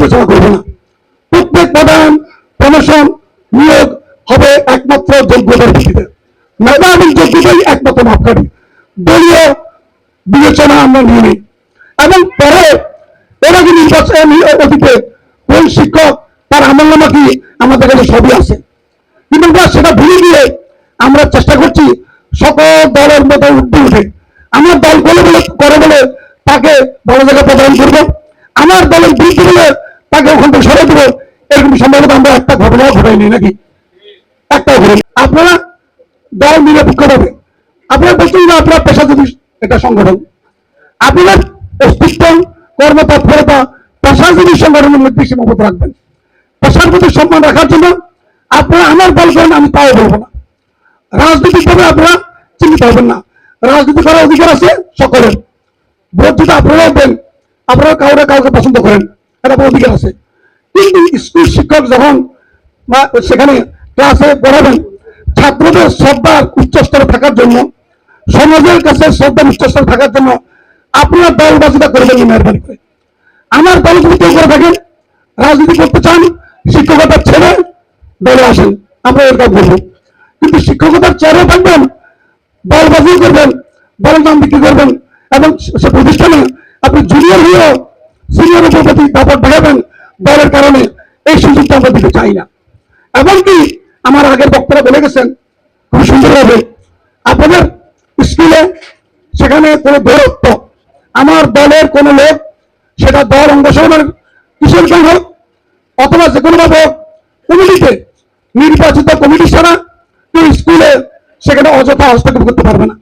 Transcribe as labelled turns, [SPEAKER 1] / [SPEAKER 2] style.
[SPEAKER 1] বিবেচনা করবো না। প্রত্যেক প্রধান প্রমোশন নিয়োগ হবে একমাত্র যোগ্যতার ভিত্তিতে। মেধা এবং যোগ্যতাই একমাত্র মাপকাঠি। দলীয় বিবেচনা আমরা নিয়ে নিই এবং পরে এর আগে নির্বাচন অতীতে কোন শিক্ষক তার আমলনামা কি আমাদের কাছে সবই আছে, কিন্তু সেটা ভুলে গিয়ে আমরা চেষ্টা করছি সকল দলের মতো উঠে আমার দল করে বলে তাকে বড় জায়গায় প্রদান করবো, আমার দলের বিরুদ্ধে বলে তাকে ওখান থেকে সরে দেবো। এরকম সম্ভবত আমরা একটা ঘটনাও ঘটাইনি নাকি? একটাও ঘটে। আপনারা দল নিরপেক্ষ পাবে, আপনারা বলছেন না আপনার পেশাজীবী একটা সংগঠন, আপনার অস্তিত্ব কর্মতৎপরতা পেশাজীবী সংগঠনের মধ্যে সীমাবদ্ধ রাখবেন। পেশার প্রতি সম্মান রাখার জন্য আপনারা আমার দল করেন, আমি তাও বলবো না। রাজনৈতিকভাবে আপনারা চিন্তিত হবেন না, রাজনীতি করার অধিকার আছে সকলের। ভোট যদি আপনারাও দেন, আপনারা কাউকে পছন্দ করেন, এটা আপনার অধিকার আছে। কিন্তু স্কুল শিক্ষক যখন সেখানে ক্লাসে পড়াবেন, ছাত্রদের শ্রদ্ধার উচ্চস্তরে থাকার জন্য, সমাজের কাছে শ্রদ্ধার উচ্চস্তরে থাকার জন্য আপনারা দলবাজিটা করবেন মেহরবানি করে। আমার দল যদি কেউ করে থাকেন, রাজনীতি করতে চান, শিক্ষকতার ছেড়ে দলে আসেন, আমরা এরকম বলবো। কিন্তু শিক্ষকতার চেয়ারে থাকবেন, দলবাজি করবেন, দলের নাম বিক্রি করবেন এবং সে প্রতিষ্ঠানে আপনি জুনিয়র হয়েও সিনিয়রের প্রতি দাপট দেখাবেন দলের কারণে, এই সুযোগটা আমরা দিতে চাই না। এমনকি আমার আগের বক্তারা বলে গেছেন খুব সুন্দরভাবে, আপনাদের স্কুলে সেখানে কোনো দৌরত্ব, আমার দলের কোনো লোক, সেটা দল অঙ্গসংগঠনের কিশোর হোক অথবা যে কোনোভাবে কমিটিতে নির্বাচিত কমিটি ছাড়া কেউ স্কুলে সেখানে অযথা হস্তক্ষেপ করতে পারবে না।